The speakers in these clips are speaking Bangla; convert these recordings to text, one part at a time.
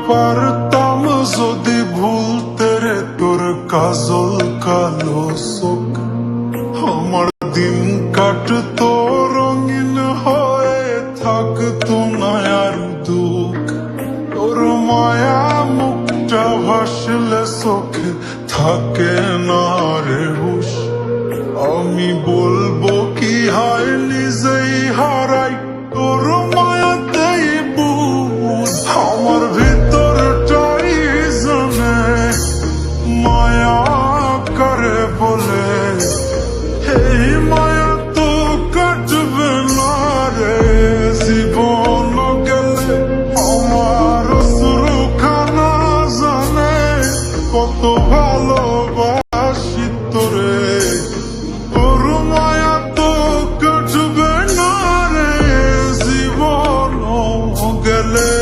পারতাম যদি ভুলতে রে তোর কাজল কালো চোখ, আমার দিন কাটতো রঙিন হয়ে, থাকতো না আর দুঃখ। তোর মায়া মুখটা ভাসলে চোখে থাকে না রে হুশ, আমি বলবো কি হায় নিজেই হারাই তোর মায়াতেই বুঝ। আমার ভিতরটাই জানে মায়া করে বলে, এই মায়া তো কাটবে না রে জীবন গেলে। আমার সুরখানা জানে কত ভালোবাসি তোরে, তোর মায়া তো কাটবে না রে জীবন গেলে।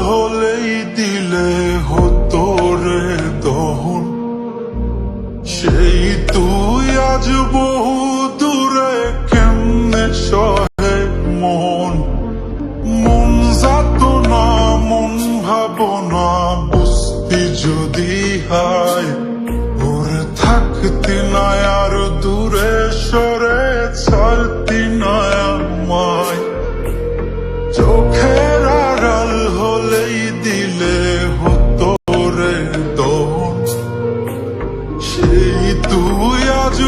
হলেই দিলে হতো রে দহন, সেই তুই আজ বহু দূরে কেমনে সহে মন। মন যাত না মন ভাবনা বুঝতি যদি হায়, ওরে থাকতি না আর দূরে সরে ছাড়তি না আমায়। চোখের আড়াল হলেই দিলে হতো রে দহন, সেই তুই আজ